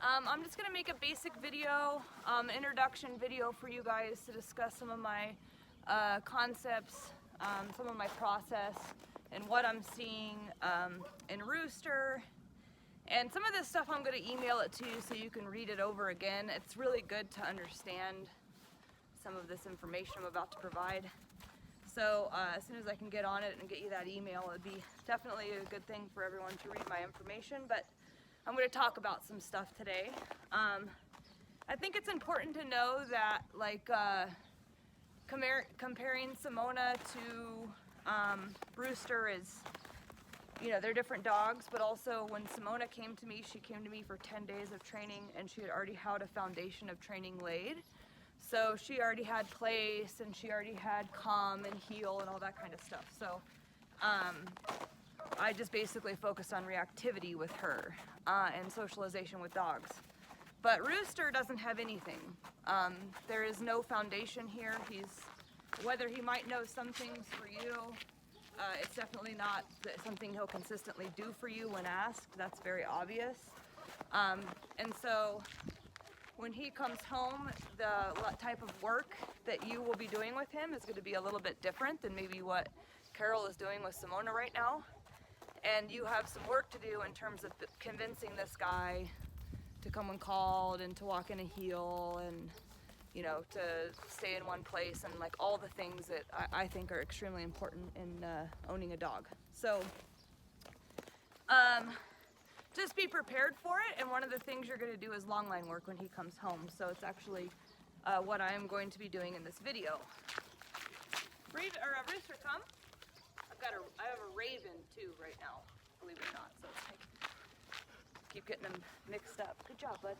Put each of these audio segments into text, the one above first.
I'm just gonna make a basic video, introduction video for you guys to discuss some of my concepts, some of my process, and what I'm seeing in Rooster. And some of this stuff I'm gonna email it to you so you can read it over again. It's really good to understand some of this information I'm about to provide. So as soon as I can get on it and get you that email, it'd be definitely a good thing for everyone to read my information. But I'm going to talk about some stuff today. I think it's important to know that, like, comparing Simona to Rooster is, you know, they're different dogs, but also when Simona came to me, she came to me for 10 days of training, and she had already had a foundation of training laid. So she already had place, and she already had calm and heel and all that kind of stuff. So I just basically focused on reactivity with her and socialization with dogs. But Rooster doesn't have anything. There is no foundation here. Whether he might know some things for you, it's definitely not something he'll consistently do for you when asked. That's very obvious. And so when he comes home, the type of work that you will be doing with him is going to be a little bit different than maybe what Carol is doing with Simona right now. And you have some work to do in terms of convincing this guy to come when called and to walk in a heel and, you know, to stay in one place and like all the things that I think are extremely important in owning a dog. So just be prepared for it, and one of the things you're going to do is long line work when he comes home. So it's actually what I am going to be doing in this video. Rooster, come. I have a raven too right now, believe it or not. So it's like, keep getting them mixed up. Good job, bud.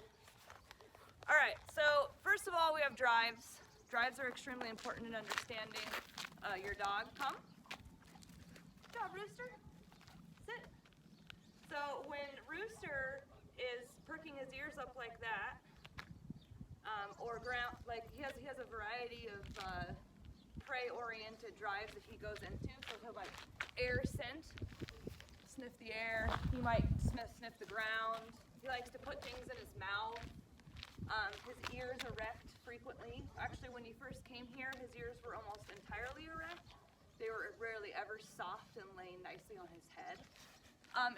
All right. So first of all, we have drives. Drives are extremely important in understanding your dog. Come. Good job, Rooster. Sit. So when Rooster is perking his ears up like that, or ground, like he has a variety of prey-oriented drives that he goes into. So he'll like air scent, sniff the air. He might sniff the ground. He likes to put things in his mouth. His ears erect frequently. Actually, when he first came here, his ears were almost entirely erect. They were rarely ever soft and laying nicely on his head.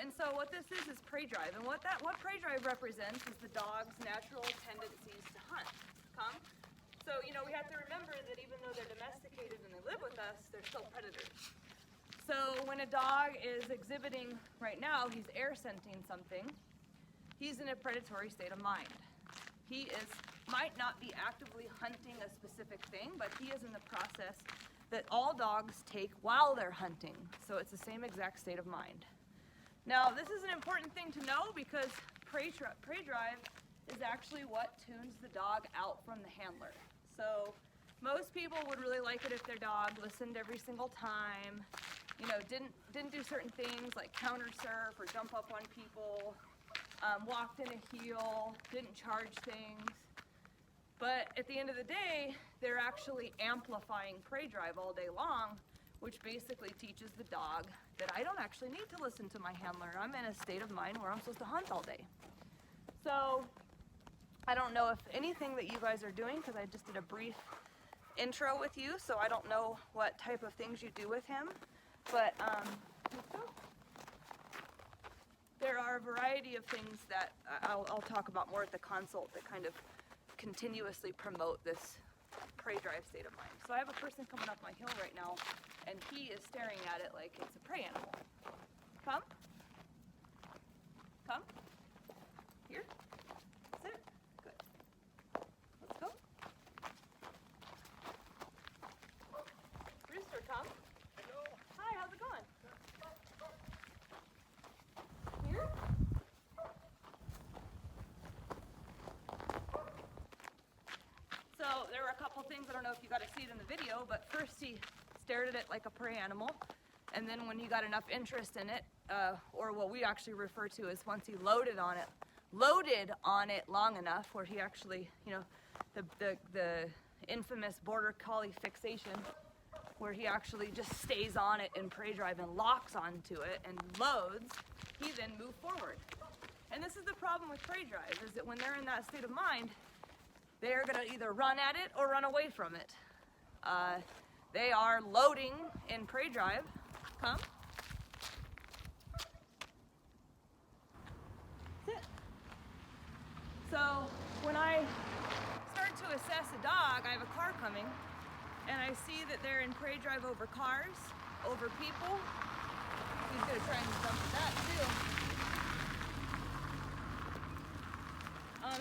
And so what this is prey drive. And what prey drive represents is the dog's natural tendencies to hunt. Come. So, you know, we have to remember that even though they're domesticated and they live with us, they're still predators. So when a dog is exhibiting right now, he's air scenting something, he's in a predatory state of mind. He might not be actively hunting a specific thing, but he is in the process that all dogs take while they're hunting. So it's the same exact state of mind. Now, this is an important thing to know because prey drive is actually what tunes the dog out from the handler. So most people would really like it if their dog listened every single time, you know, didn't do certain things like counter surf or jump up on people, walked in a heel, didn't charge things. But at the end of the day, they're actually amplifying prey drive all day long, which basically teaches the dog that I don't actually need to listen to my handler. I'm in a state of mind where I'm supposed to hunt all day. So I don't know if anything that you guys are doing, because I just did a brief intro with you, so I don't know what type of things you do with him, but there are a variety of things that I'll talk about more at the consult that kind of continuously promote this prey drive state of mind. So I have a person coming up my hill right now, and he is staring at it like it's a prey animal. Come. Come. Here. Sit. Good. Let's go. Rooster, come. Hello. Hi, how's it going? Here. So there were a couple things, I don't know if you got to see it in the video, but first he stared at it like a prey animal, and then when he got enough interest in it, or what we actually refer to as once he loaded on it long enough, where he actually, you know, the infamous border collie fixation, where he actually just stays on it in prey drive and locks onto it and loads, he then moved forward. And this is the problem with prey drive, is that when they're in that state of mind, they are gonna either run at it or run away from it. They are loading in prey drive. Come. Sit. So when I start to assess a dog, I have a car coming, and I see that they're in prey drive over cars, over people. He's gonna try and jump at that too.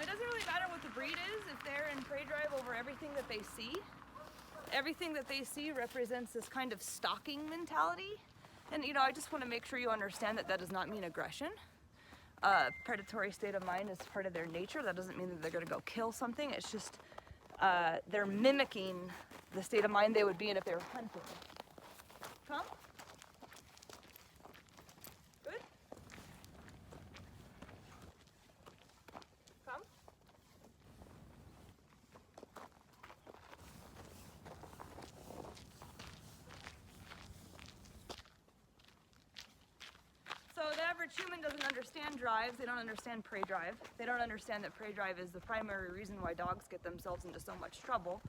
It doesn't really matter what the breed is if they're in prey drive over everything that they see. Everything that they see represents this kind of stalking mentality. And you know, I just want to make sure you understand that that does not mean aggression. Predatory state of mind is part of their nature. That doesn't mean that they're going to go kill something. It's just they're mimicking the state of mind they would be in if they were hunting. Come. Good. Come. So the average human doesn't understand drives. They don't understand prey drive. They don't understand that prey drive is the primary reason why dogs get themselves into so much trouble.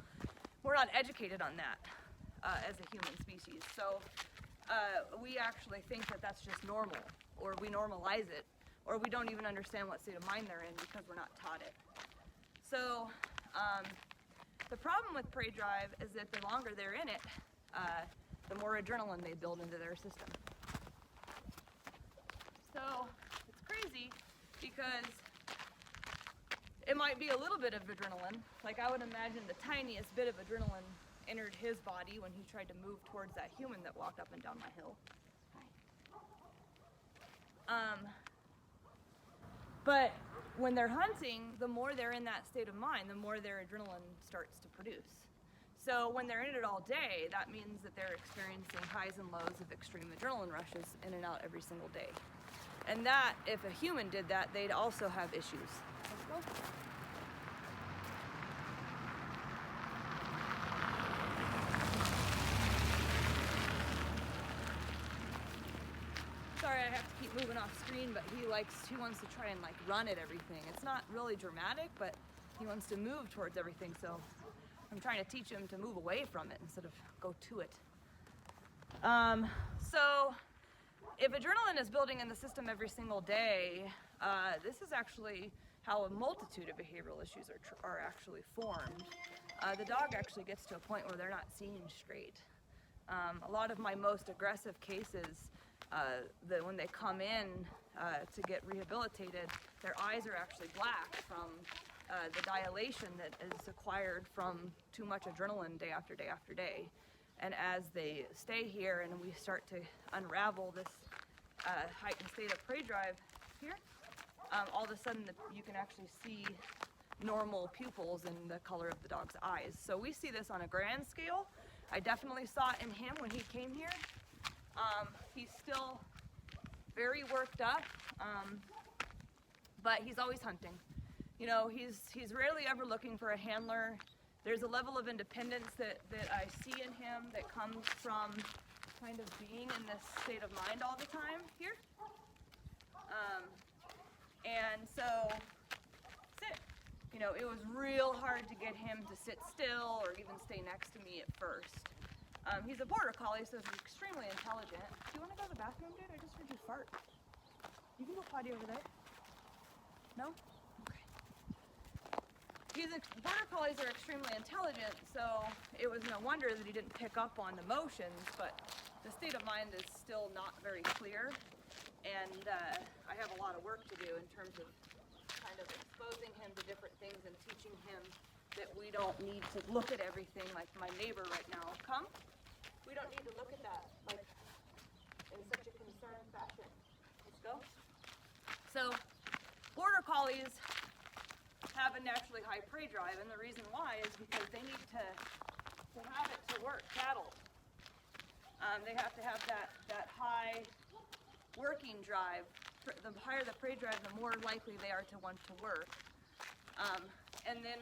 We're not educated on that as a human species. So we actually think that that's just normal, or we normalize it, or we don't even understand what state of mind they're in because we're not taught it. So the problem with prey drive is that the longer they're in it, the more adrenaline they build into their system. So it's crazy because it might be a little bit of adrenaline. Like I would imagine the tiniest bit of adrenaline entered his body when he tried to move towards that human that walked up and down my hill. But when they're hunting, the more they're in that state of mind, the more their adrenaline starts to produce. So when they're in it all day, that means that they're experiencing highs and lows of extreme adrenaline rushes in and out every single day. And that, if a human did that, they'd also have issues. Let's go. Sorry, I have to keep moving off screen, but he wants to try and like run at everything. It's not really dramatic, but he wants to move towards everything, so I'm trying to teach him to move away from it instead of go to it. So if adrenaline is building in the system every single day, this is actually how a multitude of behavioral issues are actually formed. The dog actually gets to a point where they're not seeing straight. A lot of my most aggressive cases, when they come in to get rehabilitated, their eyes are actually black from the dilation that is acquired from too much adrenaline day after day after day. And as they stay here and we start to unravel this heightened state of prey drive here, all of a sudden you can actually see normal pupils in the color of the dog's eyes. So we see this on a grand scale. I definitely saw it in him when he came here. He's still very worked up, but he's always hunting. You know, he's rarely ever looking for a handler. There's a level of independence that I see in him that comes from kind of being in this state of mind all the time here. And so, sit. You know, it was real hard to get him to sit still or even stay next to me at first. He's a border collie, so he's extremely intelligent. Do you want to go to the bathroom, dude? I just heard you fart. You can go potty over there. No? Border collies are extremely intelligent, so it was no wonder that he didn't pick up on the motions, but the state of mind is still not very clear, and I have a lot of work to do in terms of kind of exposing him to different things and teaching him that we don't need to look at everything like my neighbor right now. Come? We don't need to look at that like in such a concerned fashion. Let's go. So, border collies have a naturally high prey drive, and the reason why is because they need to have it to work cattle. They have to have that high working drive. The higher the prey drive, the more likely they are to want to work. And then,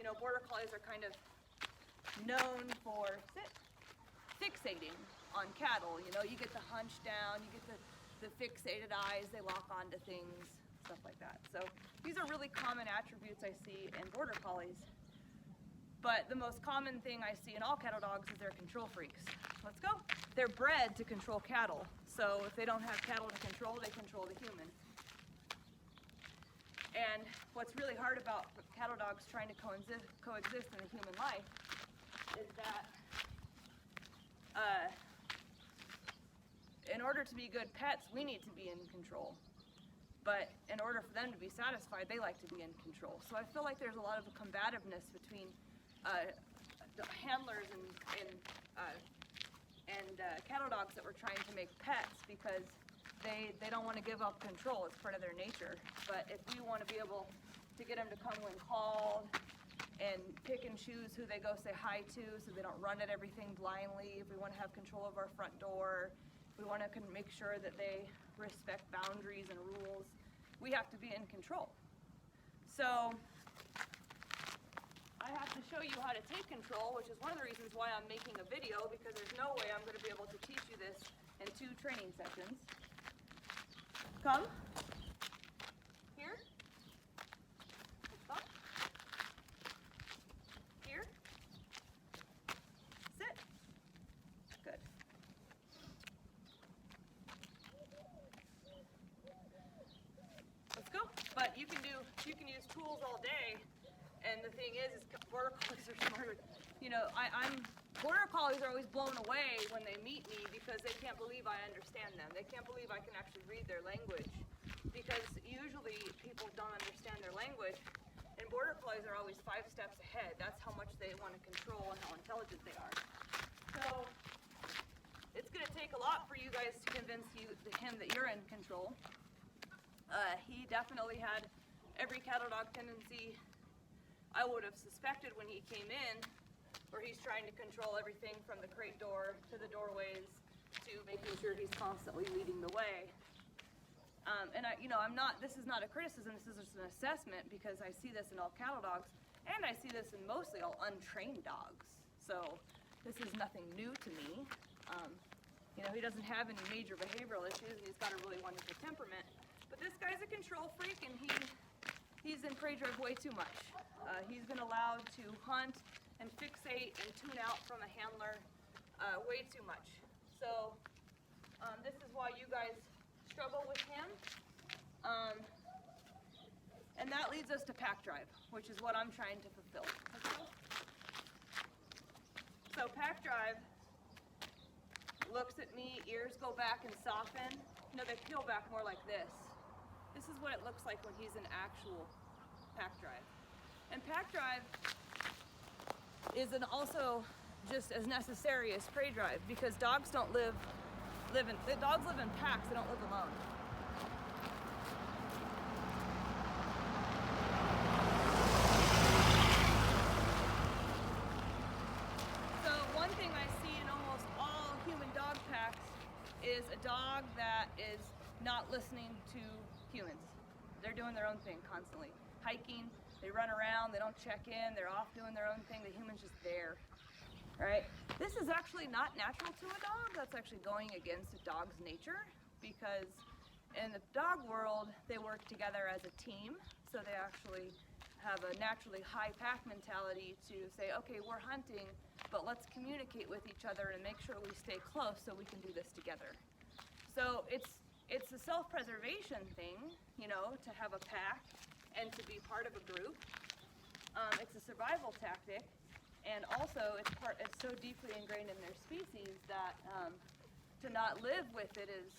you know, border collies are kind of known for fixating on cattle. You know, you get the hunch down, you get the fixated eyes, they lock onto things. stuff like that. So these are really common attributes I see in Border Collies. But the most common thing I see in all cattle dogs is they're control freaks. Let's go. They're bred to control cattle. So if they don't have cattle to control, they control the human. And what's really hard about cattle dogs trying to coexist in the human life is that in order to be good pets, we need to be in control. But in order for them to be satisfied, they like to be in control. So I feel like there's a lot of combativeness between the handlers and cattle dogs that we're trying to make pets, because they don't want to give up control. It's part of their nature. But if we want to be able to get them to come when called and pick and choose who they go say hi to so they don't run at everything blindly, if we want to have control of our front door, if we want to make sure that they respect boundaries and rules, we have to be in control. So I have to show you how to take control, which is one of the reasons why I'm making a video, because there's no way I'm going to be able to teach you this in 2 training sessions. Come. Here. Come. Here. Sit. Good. Let's go. But you can use tools all day. And the thing is Border Collies are smarter. You know, Border Collies are always blown away when they meet me because they can't believe I understand them. They can't believe I can actually read their language, because usually people don't understand their language, and Border Collies are always 5 steps ahead. That's how much they want to control and how intelligent they are. So it's going to take a lot for you guys to convince him that you're in control. He definitely had every cattle dog tendency I would have suspected when he came in, where he's trying to control everything from the crate door to the doorways to making sure he's constantly leading the way. And this is not a criticism, this is just an assessment, because I see this in all cattle dogs, and I see this in mostly all untrained dogs. So this is nothing new to me. He doesn't have any major behavioral issues, and he's got a really wonderful temperament. But this guy's a control freak, and he's in prey drive way too much. He's been allowed to hunt and fixate and tune out from a handler way too much. So this is why you guys struggle with him. And that leads us to pack drive, which is what I'm trying to fulfill. So pack drive looks at me, ears go back and soften. No, they peel back more like this. This is what it looks like when he's in actual pack drive. And pack drive is also just as necessary as prey drive, because dogs don't live in packs, they don't live alone. So one thing I see in almost all human dog packs is a dog that is not listening to humans. They're doing their own thing constantly. Hiking, they run around, they don't check in, they're off doing their own thing, the human's just there, right? This is actually not natural to a dog. That's actually going against a dog's nature, because in the dog world, they work together as a team, so they actually have a naturally high pack mentality to say, okay, we're hunting, but let's communicate with each other and make sure we stay close so we can do this together. So it's a self-preservation thing, to have a pack and to be part of a group. It's a survival tactic, and also it's so deeply ingrained in their species that to not live with it is,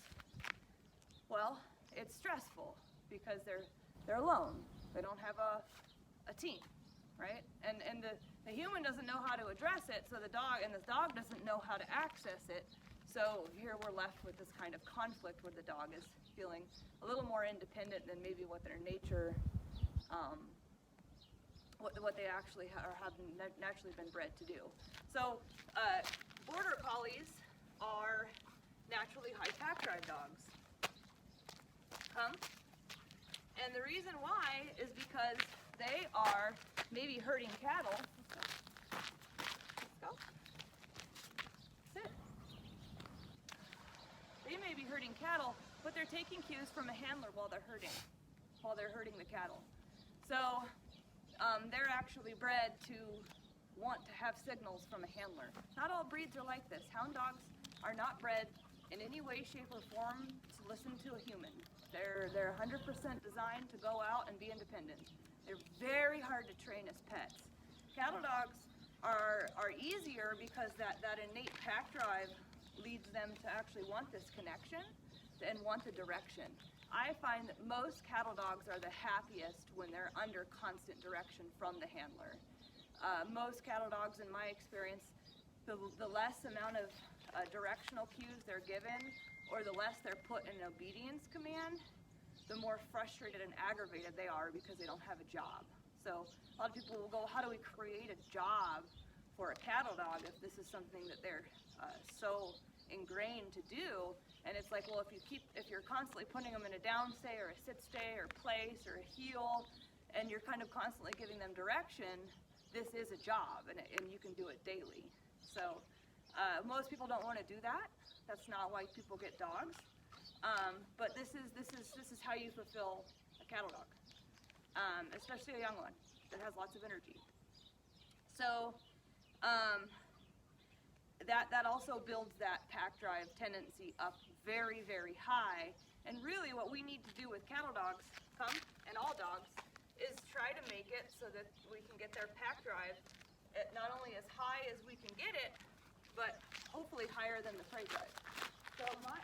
well, it's stressful, because they're alone. They don't have a team, right? And the human doesn't know how to address it, so the dog doesn't know how to access it. So here we're left with this kind of conflict where the dog is feeling a little more independent than maybe what their nature, what they actually have naturally been bred to do. So Border Collies are naturally high pack drive dogs. And the reason why is because they are maybe herding cattle. Let's go. Sit. They may be herding cattle, but they're taking cues from a handler while they're herding. while they're herding the cattle. So they're actually bred to want to have signals from a handler. Not all breeds are like this. Hound dogs are not bred in any way, shape, or form to listen to a human. They're 100% designed to go out and be independent. They're very hard to train as pets. Cattle dogs are easier because that innate pack drive leads them to actually want this connection and want the direction. I find that most cattle dogs are the happiest when they're under constant direction from the handler. Most cattle dogs, in my experience, the less amount of directional cues they're given, or the less they're put in an obedience command, the more frustrated and aggravated they are because they don't have a job. So a lot of people will go, how do we create a job for a cattle dog if this is something that they're so ingrained to do? And it's like, well, if you're constantly putting them in a down stay or a sit stay or place or a heel, and you're kind of constantly giving them direction, this is a job, and you can do it daily. So most people don't want to do that. That's not why people get dogs. But this is how you fulfill a cattle dog, especially a young one that has lots of energy. So that also builds that pack drive tendency up very, very high. And really what we need to do with cattle dogs, and all dogs, is try to make it so that we can get their pack drive at not only as high as we can get it, but hopefully higher than the prey drive. So my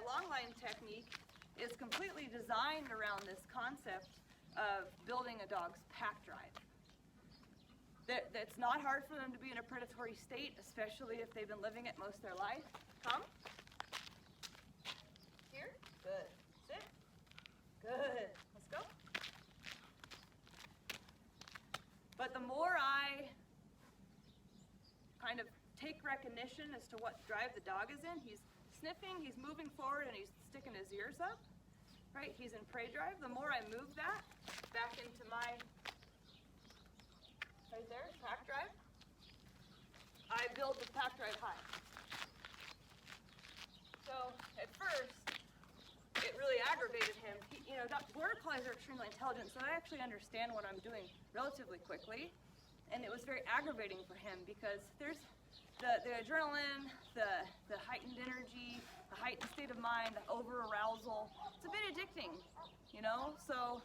long line technique is completely designed around this concept of building a dog's pack drive. That's not hard for them to be in a predatory state, especially if they've been living it most of their life. Come. Here. Good. Sit. Good. Let's go. But the more I kind of take recognition as to what drive the dog is in, he's sniffing, he's moving forward, and he's sticking his ears up, right? He's in prey drive. The more I move that back into my, right there, pack drive, I build the pack drive high. So at first, it really aggravated him. Border collies are extremely intelligent, so I actually understand what I'm doing relatively quickly. And it was very aggravating for him because there's the adrenaline, the heightened energy, the heightened state of mind, the over-arousal. It's a bit addicting, So,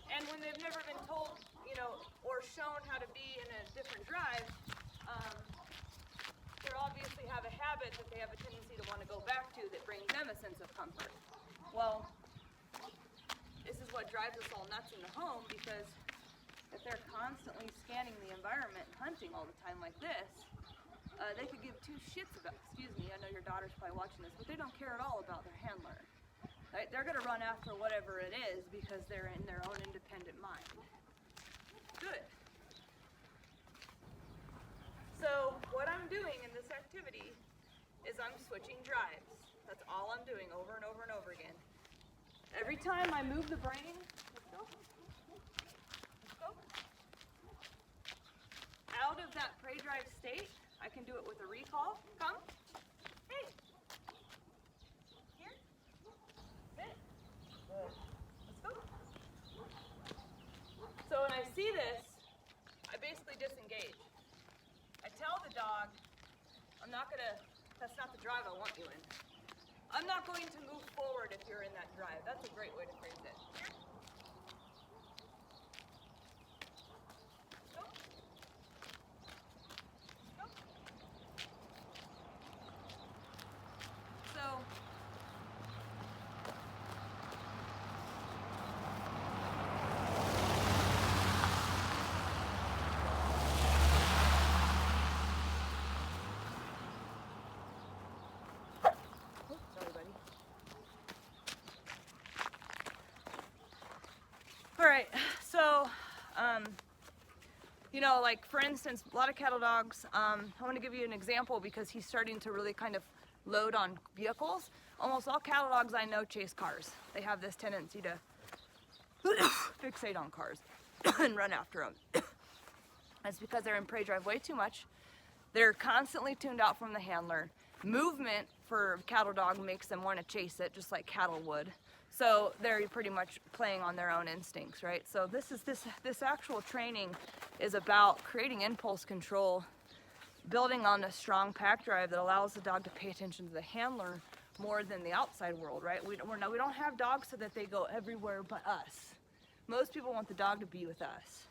and when they've never been told, or shown how to be in a different drive, they obviously have a habit that they have a tendency to want to go back to that brings them a sense of comfort. Well, this is what drives us all nuts in the home, because if they're constantly scanning the environment and hunting all the time like this, they could give two shits about, excuse me, I know your daughter's probably watching this, but they don't care at all about their handler. Right? They're going to run after whatever it is because they're in their own independent mind. Good. So what I'm doing in this activity is I'm switching drives. That's all I'm doing over and over and over again. Every time I move the brain, let's go. Out of that prey drive state, I can do it with a recall. Come. Hey. Here. Sit. Good. Let's go. So when I see this, I basically disengage. I tell the dog, that's not the drive I want you in. I'm not going to move forward if you're in that drive. That's a great way to phrase it. Here. Go. Go. So, sorry, buddy. All right, so, like for instance, a lot of cattle dogs, I want to give you an example because he's starting to really kind of load on vehicles. Almost all cattle dogs I know chase cars. They have this tendency to fixate on cars and run after them. That's because they're in prey drive way too much. They're constantly tuned out from the handler. movement for cattle dog makes them want to chase it just like cattle would. So they're pretty much playing on their own instincts, right? So this actual training is about creating impulse control, building on a strong pack drive that allows the dog to pay attention to the handler more than the outside world, right? We don't have dogs so that they go everywhere but us. Most people want the dog to be with us.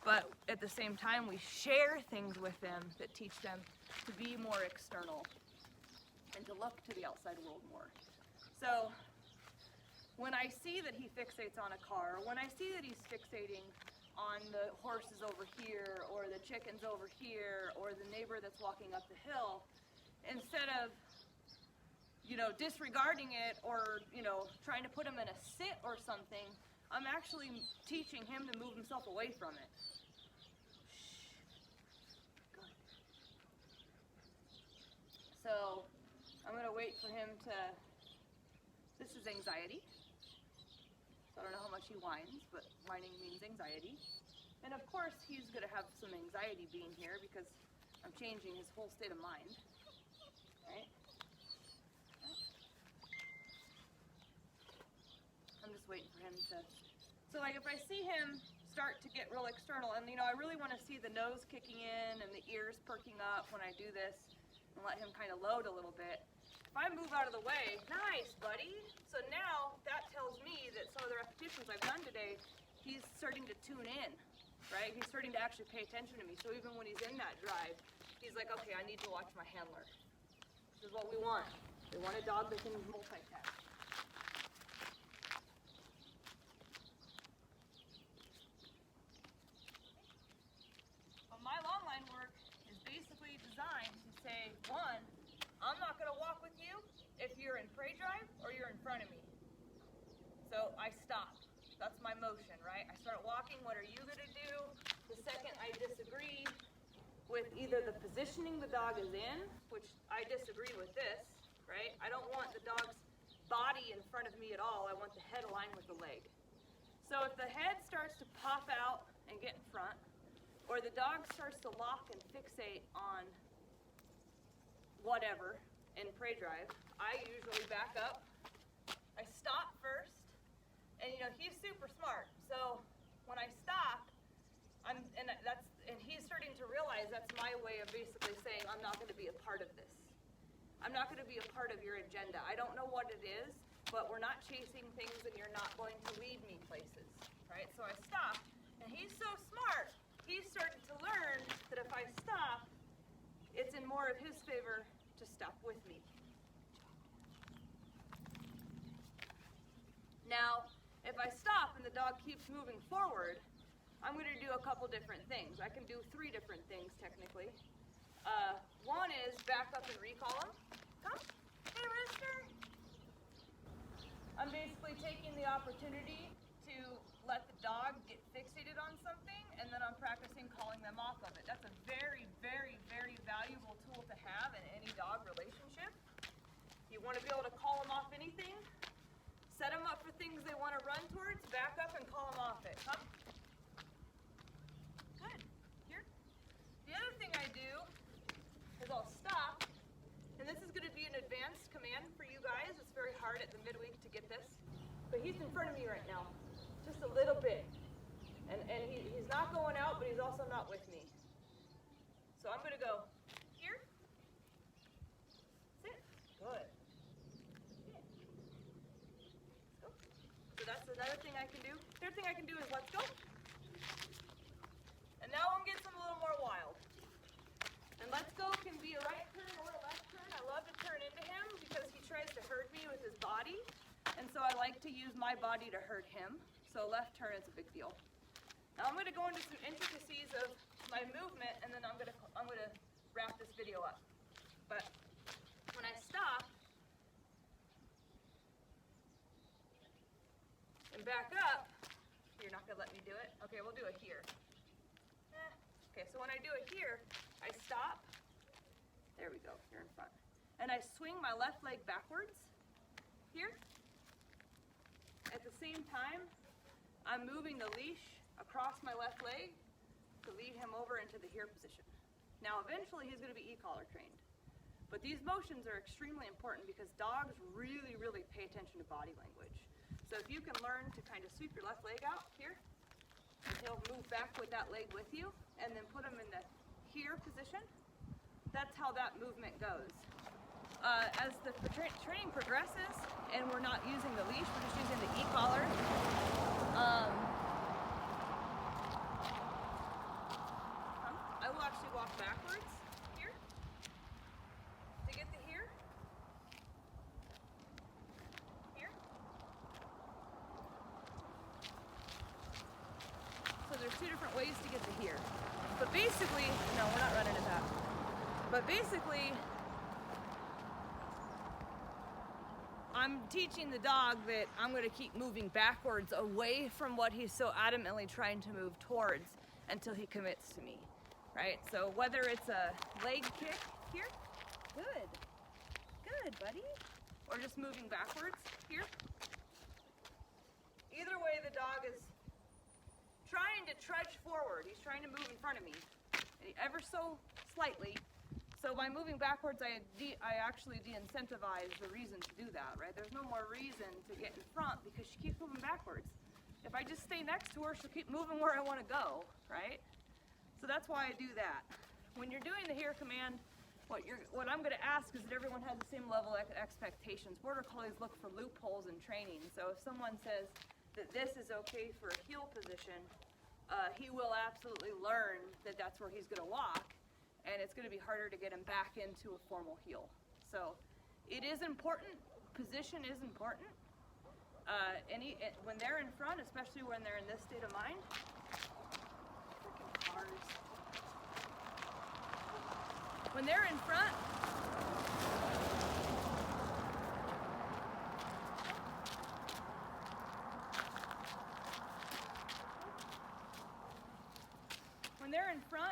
But at the same time, we share things with them that teach them to be more external and to look to the outside world more. So when I see that he fixates on a car, when I see that he's fixating on the horses over here, or the chickens over here, or the neighbor that's walking up the hill, instead of, disregarding it or, trying to put him in a sit or something, I'm actually teaching him to move himself away from it. So I'm going to wait for him to, this is anxiety. So I don't know how much he whines, but whining means anxiety. And of course he's going to have some anxiety being here because I'm changing his whole state of mind. Right? I'm just waiting for him to, so like if I see him start to get real external, and I really want to see the nose kicking in and the ears perking up when I do this, and let him kind of load a little bit. If I move out of the way, nice, buddy. So now that tells me that some of the repetitions I've done today, he's starting to tune in, right? He's starting to actually pay attention to me. So even when he's in that drive, he's like, okay, I need to watch my handler. This is what we want. We want a dog that can multitask. But my long line work is basically designed to say, one, I'm not going to walk with you if you're in prey drive or you're in front of me. So I stop. That's my motion, right? I start walking. What are you going to do? The second I disagree with either the positioning the dog is in, which I disagree with this, right? I don't want the dog's body in front of me at all. I want the head aligned with the leg. So if the head starts to pop out and get in front, or the dog starts to lock and fixate on whatever in prey drive, I usually back up. I stop first, and he's super smart. So when I stop, he's starting to realize that's my way of basically saying I'm not going to be a part of this. I'm not going to be a part of your agenda. I don't know what it is, but we're not chasing things, and you're not going to lead me places, right? So I stop, and he's so smart. He's starting to learn that if I stop, it's in more of his favor to stop with me. Now, if I stop and the dog keeps moving forward, I'm going to do a couple different things. I can do 3 different things, technically. One is back up and recall him. Come. Hey, Rooster. I'm basically taking the opportunity to let the dog get fixated on something, and then I'm practicing calling them off of it. That's a very, very, very valuable tool to have in any dog relationship. You want to be able to call them off anything, set them up for things they want to run towards, back up and call them off it. Come. Good. Here. The other thing I do is I'll stop, and this is going to be an advanced command for you guys. It's very hard at the midweek to get this, but he's in front of me right now. Just a little bit. And he's not going out, but he's also not with me. So I'm going to go here. Sit. Good. Yeah. Let's go. So that's another thing I can do. Third thing I can do is let's go. And now one gets a little more wild. And let's go can be a right turn or a left turn. I love to turn into him because he tries to hurt me with his body. And so I like to use my body to hurt him. So left turn is a big deal. Now I'm going to go into some intricacies of my movement, and then I'm going to wrap this video up. But when I stop and back up, you're not going to let me do it? Okay, we'll do it here. Okay, so when I do it here, I stop. There we go, you're in front. And I swing my left leg backwards here. At the same time, I'm moving the leash across my left leg to lead him over into the here position. Now, eventually, he's going to be e-collar trained. But these motions are extremely important because dogs really, really pay attention to body language. So if you can learn to kind of sweep your left leg out here, and he'll move back with that leg with you, and then put him in the here position, that's how that movement goes. As the training progresses and we're not using the leash, we're just using the e-collar. I will actually walk backwards here to get the here. Here. So there's two different ways to get to here. But basically, no, we're not running it back. But basically, I'm teaching the dog that I'm going to keep moving backwards away from what he's so adamantly trying to move towards until he commits to me, right? So whether it's a leg kick here, good buddy, or just moving backwards here. Either way, the dog is trying to trudge forward. He's trying to move in front of me, ever so slightly. So by moving backwards, I actually de-incentivize the reason to do that, right? There's no more reason to get in front because she keeps moving backwards. If I just stay next to her, she'll keep moving where I want to go, right? So that's why I do that. When you're doing the here command, what I'm going to ask is that everyone has the same level of expectations. Border Collies look for loopholes in training. So if someone says that this is okay for a heel position, he will absolutely learn that that's where he's going to walk. And it's going to be harder to get him back into a formal heel. So it is important. Position is important. When they're in front, especially when they're in this state of mind. Freaking cars. When they're in front,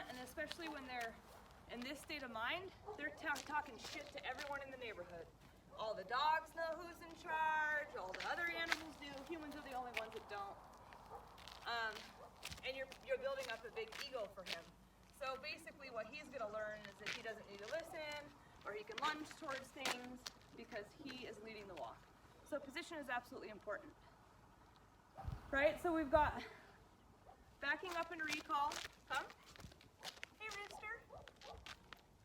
and especially when they're in this state of mind, they're talking shit to everyone in the neighborhood. All the dogs know who's in charge, all the other animals do, humans are the only ones that don't. And you're building up a big ego for him. So basically what he's gonna learn is that he doesn't need to listen, or he can lunge towards things, because he is leading the walk. So position is absolutely important. Right, so we've got backing up into recall, come. Hey Rooster.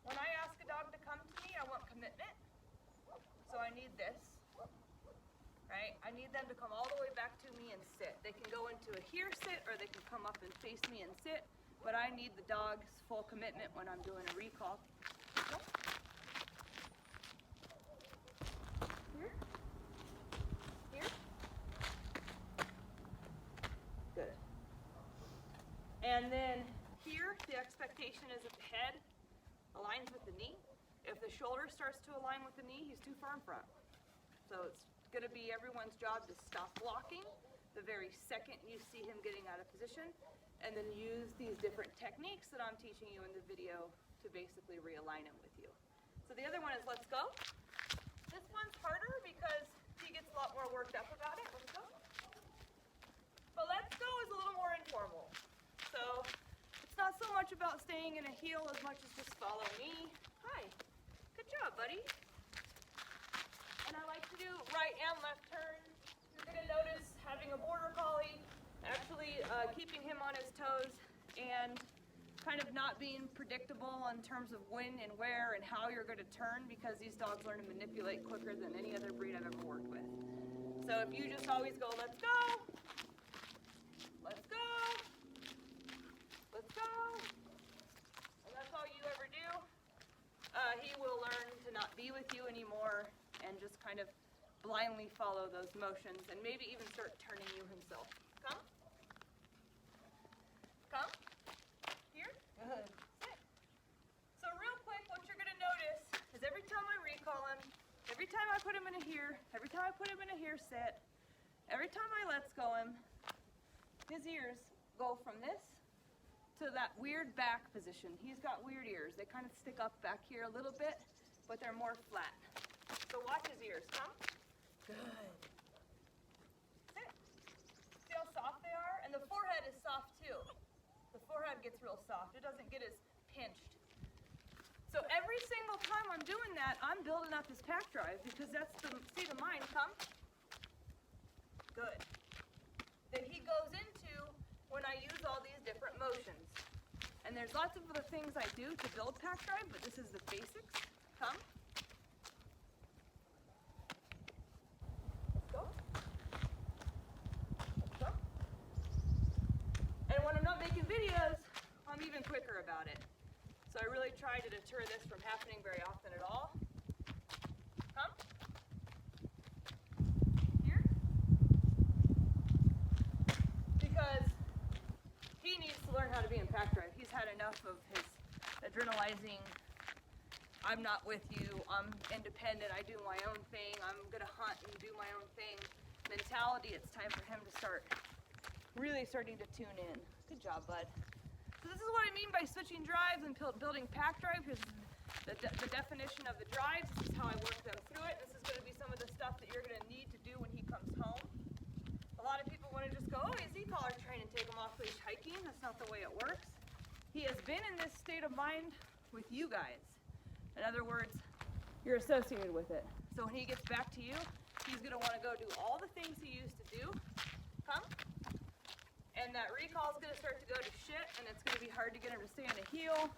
When I ask a dog to come to me, I want commitment. So I need this, right? I need them to come all the way back to me and sit. They can go into a here sit, or they can come up and face me and sit, but I need the dog's full commitment when I'm doing a recall. Here. Here. Good. And then here, the expectation is that the head aligns with the knee. If the shoulder starts to align with the knee, he's too far in front. So it's going to be everyone's job to stop blocking the very second you see him getting out of position, and then use these different techniques that I'm teaching you in the video to basically realign him with you. So the other one is let's go. This one's harder because he gets a lot more worked up about it. Let's go. But let's go is a little more informal. So it's not so much about staying in a heel as much as just follow me. Hi. Good job, buddy. And I like to do right and left turns. You're going to notice having a border collie, actually keeping him on his toes and kind of not being predictable in terms of when and where and how you're going to turn, because these dogs learn to manipulate quicker than any other breed I've ever worked with. So if you just always go, let's go, let's go, let's go, and that's all you ever do, he will learn to not be with you anymore and just kind of blindly follow those motions and maybe even start turning you himself. Come. Come. Here. Good. Sit. So real quick, what you're going to notice is every time I recall him, every time I put him in a here, every time I put him in a here sit, every time I let's go him, his ears go from this to that weird back position. He's got weird ears. They kind of stick up back here a little bit, but they're more flat. So watch his ears. Come. Good. Sit. See how soft they are? And the forehead is soft too. The forehead gets real soft. It doesn't get as pinched. So every every single time I'm doing that, I'm building up his pack drive because that's the state of mind. Come. Good. That he goes into when I use all these different motions. And there's lots of other things I do to build pack drive, but this is the basics. Come. Let's go. Let's go. And when I'm not making videos, I'm even quicker about it. So I really try to deter this from happening very often at all. Come. Here. Because he needs to learn how to be in pack drive. He's had enough of his adrenalizing, I'm not with you, I'm independent, I do my own thing, I'm gonna hunt and do my own thing mentality. It's time for him to start really starting to tune in. Good job, bud. So this is what I mean by switching drives and building pack drive. Here's the definition of the drives. This is how I work them through it. This is going to be some of the stuff that you're going to need to do when he comes home. A lot of people want to just go, oh, he's e-collar trained and take him off leash hiking. That's not the way it works. He has been in this state of mind with you guys. In other words, you're associated with it. So when he gets back to you, he's going to want to go do all the things he used to do. Come. And that recall is going to start to go to shit, and it's going to be hard to get him to stay on a heel,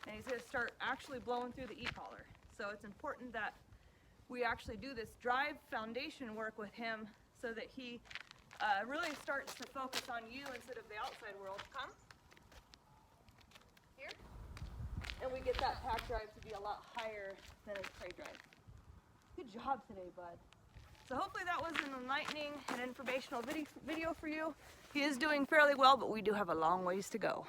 and he's going to start actually blowing through the e-collar. So it's important that we actually do this drive foundation work with him so that he really starts to focus on you instead of the outside world. Come. Here. And we get that pack drive to be a lot higher than his prey drive. Good job today, bud. So hopefully that was an enlightening and informational video for you. He is doing fairly well, but we do have a long ways to go.